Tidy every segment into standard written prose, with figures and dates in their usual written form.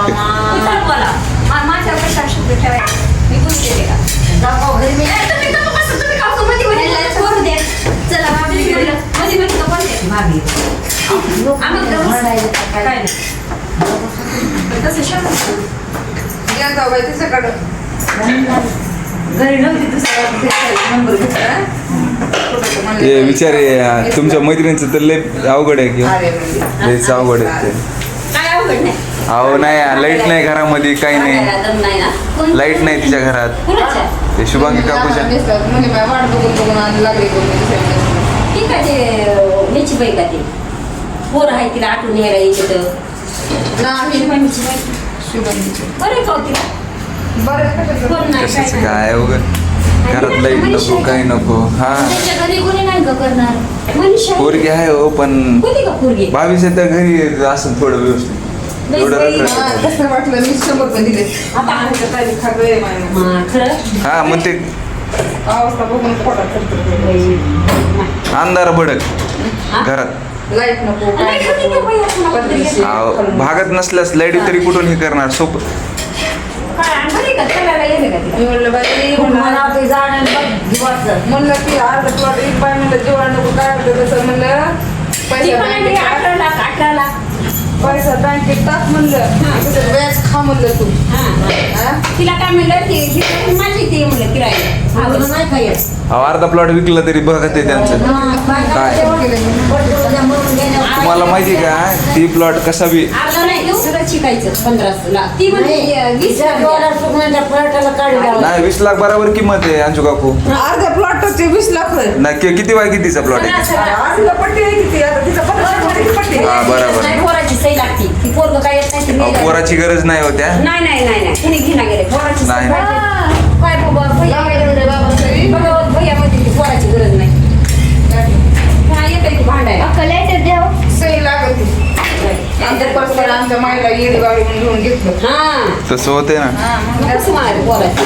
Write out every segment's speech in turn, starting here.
बोला माझ्या कशा शब्द ठेवायचा मी बोलते का जाऊ घरी मी तुम्ही खाऊ मध्ये करू दे चला मध्ये मध्ये का बोलते मागे काय नाही तसं शब्द या जाऊ बाई तिच्याकडं घरी नव्हती दुसरा नंबर घेतला ते विचारे तुमच्या मैत्रिणीचं तर लय अवघड आहे किंवा लयच अवघड आहे ते. काय अवघड नाही अहो नाही लाईट नाही घरामध्ये काही नाही लाईट नाही तिच्या घरात ते शुभांगी काकूच्या वाट बघून बघून आणि लागले ठीक आहे ते मीची बाई का ते पोरं आहे तिला आठवून यायला येते तर मीची बाई शुभांगीची बरं का तिला कशाचं काय अवघड घरात लाईट नको काही नको. हा घरी कोणी नाही का करणार पोरगी आहे हो पण कोणी का पोरगी 22 तर घरी असं थोडं व्यवस्थित एवढं कसं वाटलं मी 100 पण दिले आता खरं हा मग ते अवस्था बघून पोटात अंधार भडक घरात लाईट नको भागात नसल्यास लाईट तरी कुठून हे करणार सोपं म्हणलं की अर्ध प्लॉट एक बाय म्हणलं जेवण नको काय होतं तसं म्हणलं पैसा बँकेत टाक म्हणलं व्याज खा म्हणलं तू तिला काय म्हणलं माझी ती म्हणलं किराया नाही काय अर्धा प्लॉट विकला तरी बघत आहे त्यांचं काय तुम्हाला माहिती का ती प्लॉट कसा बी शिकायचं 15 लाख ती म्हणजे 20 नाही 20 लाख बरोबर किंमत आहे अंशू काकू अर्ध्या प्लॉटचे 20 लाख नक्की किती बाय कितीचा प्लॉट आहे पट्टी आहे किती आता तिचा हा बरोबर पोराची सही लागते ती पोरग काय येत नाही पोराची गरज नाही होत्या नाही कुणी घेणा गेले पोराची नाही काय बाबा भैया मध्ये पोराची गरज नाही काय येते भांडायला सही लागत आमच्या मायला येडी गाडी म्हणून घेतलं तसं होते ना कसं मारायला पोराची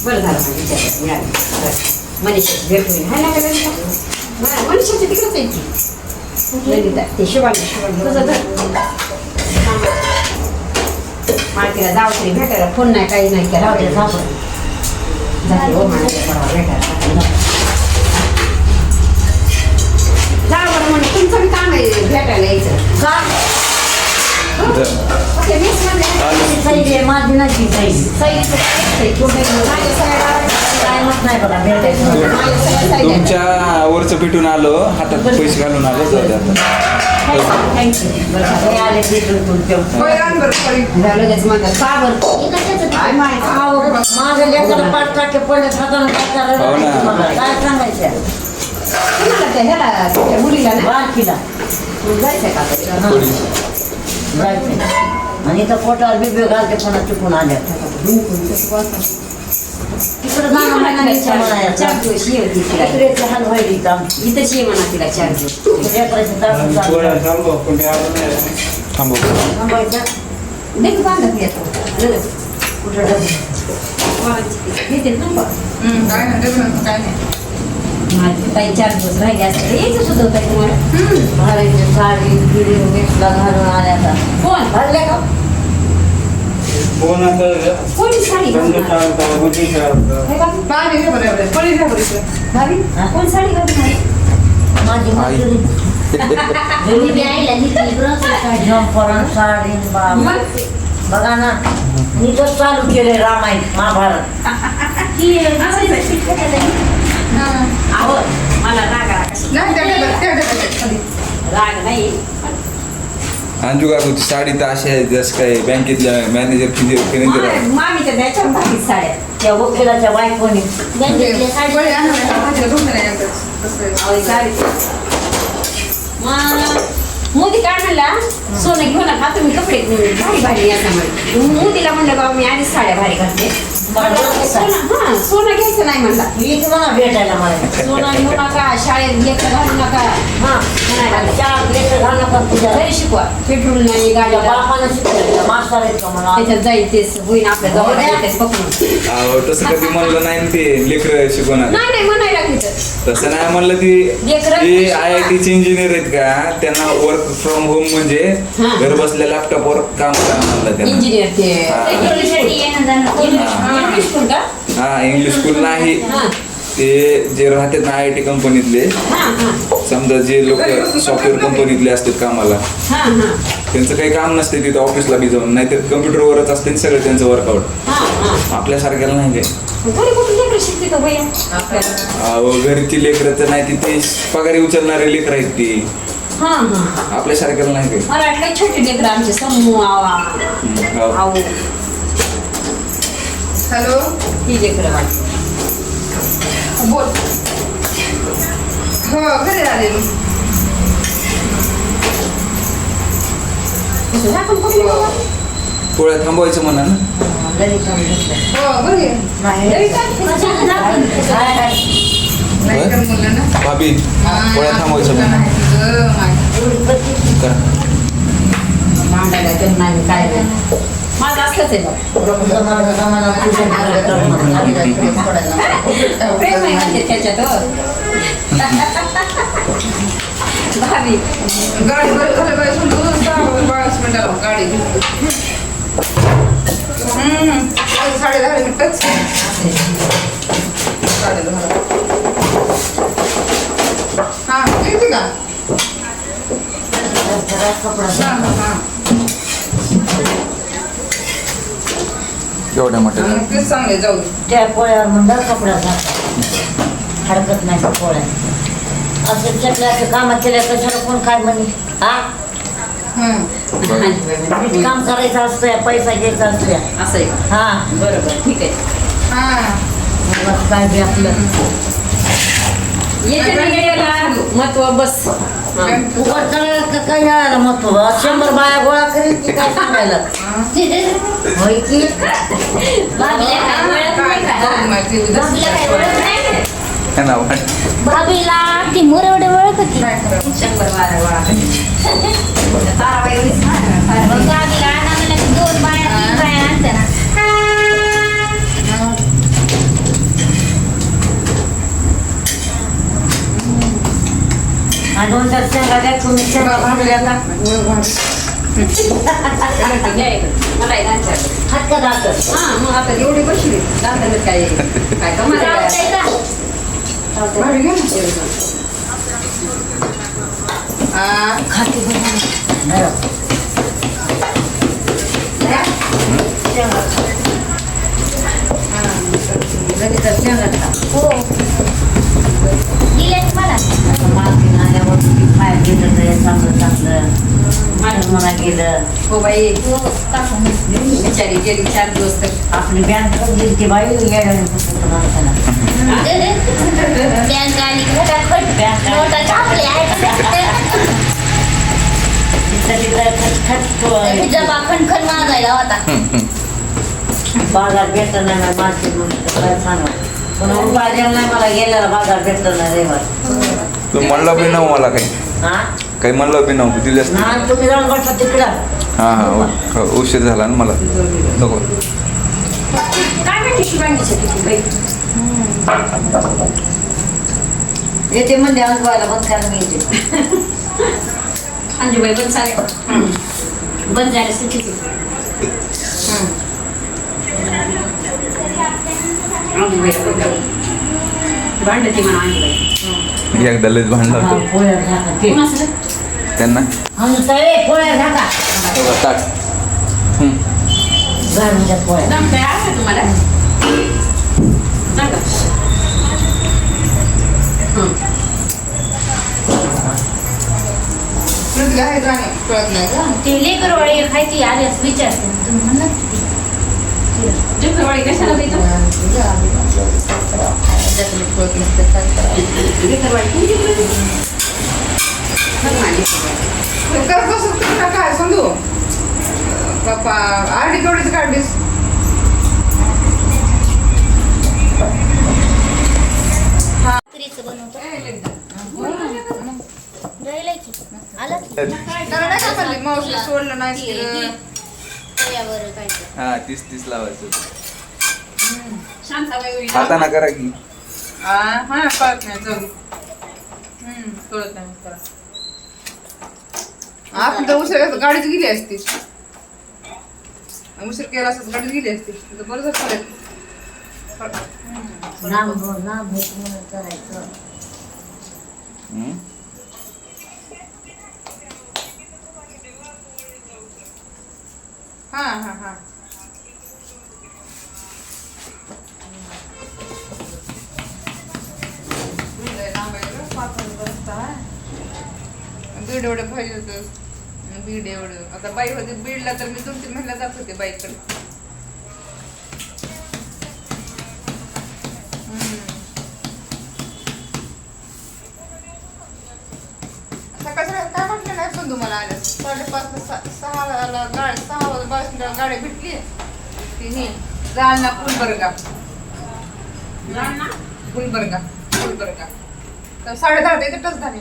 बरं झालं मनीषाची भेट होईल मनीषाची तिकडंच आहे ते शिवानी तुझं घर मालकीला जाऊ तरी भेटायला फोन नाही काही नाही केला भेटायला जा बरं म्हणजे तुमचं बी काम आहे भेटायला यायचं का तुमच्या वरचं पिटून आलो हातात पैसे घालून आलो जाऊ द्या मुलीला आणि तर पोटावर बिबे घालते पुन्हा चुकून आल्या तिकडं चार दिवस ये हाल व्हायली काम इथंच ये म्हणा तिला 4 दिवस थांबव देख बांधत येतो कुठं घेते ना काय नाही ताई 4 दिवस राहिले असते यायचं सुद्धा ताई तुम्हाला भाड्याची साडी गिरी मिसला घालून आल्या कोण भरले का कोणी साडी कोण साडी घालून माझी जंपरण साडी बघा ना मी तर चालू केले रामायण महाभारत मला राग नाही अंजू काकूची साडी तर अशी आहे जसं काय बँकेतल्या मॅनेजर मामीच्या द्यायच्या बाकीच साड्या त्या वकिलाच्या बायकोनी मोदी काय म्हणला सोनं घेऊ नका तुम्ही कपडे भारी भारी याच्यामुळे मोदीला म्हणलं बाबा मी आधीच साड्या भारी घालते सोनं घ्यायचं नाही म्हणला मी तुम्हाला भेटायला मला सोनं घेऊ नका शाळेत लेकर घालू नका हा 4 लेकर नका तुझ्या घरी शिकवा पेट्रोल नाही गाडी बापाला शिकवायचं मास्तर आहेत का मला त्याच्यात जाईल तेच होईन आपल्या जवळ तेच पकडून अहो तसं कधी म्हणलं नाही ना ते लेकर शिकवणार नाही नाही म्हणायला तिथं तसं नाही म्हणलं लेकरं ती IIT इंजिनियर आहेत का त्यांना वर्क फ्रॉम होम म्हणजे हा. घर बसल्या लॅपटॉपवर काम करा म्हणलं त्यांना इंजिनियर ते हा. इंग्लिश स्कूल का हा इंग्लिश स्कूल नाही हा ते जे राहतात ना IIT कंपनीतले हा हा समजा जे लोक सॉफ्टवेअर कंपनीतले असतात कामाला हा हा त्यांचं काही काम नसते तिथं ऑफिसला बी जाऊन नाहीतर कम्प्युटरवरच असते सगळं त्यांचं वर्कआउट हा हा आपल्यासारख्याला नाही काय घरी कुठून लेकरं शिकते का भैया अहो घरची लेकरं तर नाही तिथे पगारी उचलणारे लेकर आहेत ती हा हा आपल्यासारख्याला नाही काय मला वाटलं छोटे लेकरं आमचे समूह हो. आऊ हॅलो ही लेकरं वाटतं बोल हो घरी आले मी आपण कुठे गेलो? पोळ्या थांबवायचं म्हणा ना ललित घेतलं हो घरी आहे. नाही नाही तर मुलं ना भाभी पोळ्या थांबवायचं तुला म्हणा नाही तुझं माहिती. करा भांडायला ते नाही काय नाही माझं असलंच आहे बघ प्रेम आहे म्हणजे त्याच्यात भाभी गाडी बरं झालं बाई समजून 22 मिनिटाला गाडी साडे 10 मिनिटच 10:30 हा येते का हा हा एवढ्या मोठ्या मग तेच चांगले जाऊ दे त्या पोळ्यावर म्हणलं कपडा हरकत नाही त्या पोळ्या असं चटल्याचं कामात केल्या कशाला कोण काय म्हणे हा काम करायचं असतं पैसा घ्यायचा असतो असं आहे का? हा बरोबर ठीक आहे हा मग काय बी आपलं येते ना येण्याला महत्व बस हा. उघड करायला काय मिळालं मग 100 बाया गोळा करेल की काय सांगायला होय की त्यांना वाट भाभीला ती मुरवडे ओळख होती शंभर बारा गोळा ताराबाई होईच ना. मग भाभीला आणा म्हणलं की 2 बाया 3 बाया आणते ना आणि 2-4 शेंगा द्या तुम्ही शेंगा भाजल्या का घ्या इकडं. मला एक आणखी आहे. हात का दाखल हा मग आता एवढी बसली दाखल काय काय कमाल आहे चालतंय काय? का भारी घे ना. हा खाते बरं शेंगा लगेच शेंगा खा हो दिले मला मालकीन आल्यावर काय घेतलं तर चांगलं चांगलं मला गेलं हो बाई हो टाकून बिचारी गेली 4 दिवस तर आपली बँक गेली ती बाई यायला माणसाला बँक आली फटाफट नोटा छापल्या जबा खणखण मागायला होता बाजार भेटला नाही मार्केट काय सांगा पण उपाय द्यायला नाही मला गेलेला बाजार भेटला नाही रविवार तू म्हणलं बी नव मला काही हा काही म्हणलं बी नव दिली असते ना तुम्ही जाऊन बसला तिकडं हा हा उशीर झाला ना मला नको काय माहिती शिवानीची किती बाई येते म्हणजे अंगवायला बंद करा मी येते अंजूबाई पण चालेल बंद झालं सुचीची भांडती म्हणा अंजूबाई एकदा लयच भांडला हा, होतो पोळ्या झाका ते कोण असलं त्यांना पोळ्या झाका तेव्हा ताट घालून पोळ्या जमतंय आहे तुम्हाला सांगा तुला आहे राणी कळत नाही का ते लेकरवाळी खायची आल्यास विचारते तुम्ही म्हणत जिंकरवाडी कशाला द्यायचं कळत नसतं काय करावं. जिंकरवाडी करत असत तुला काय समजू पप्पा आरडी केवढीच काढलीस बनवतो घ्यायची आलं त्याला नाही का म्हणली मावशीला सोडलं नाही तिकडं. तव्यावर काय तर. हा 30 लावायचं. शांताबाई होईल. हाताना करा की. हा कळत नाही जाऊ. कळत नाही करा. आपण तर उशीर गाडीच गेली असती. उशीर केला असत गाडीच गेली असती तर बरं झालं. लांब म्हणून करायचं. हम्म? हा बीड एवढं पाहिजे होतं. बीड एवढं आता बाई होती बीडला तर मी 2-3 महिन्याला जात होते बाईकडे. सकाळी काय म्हटलं नाही पण तुम्हाला आलं 5:30 6 गाडी भेटली तिने जालना गुलबर्गा तर 10:30 ते तिथंच झाले.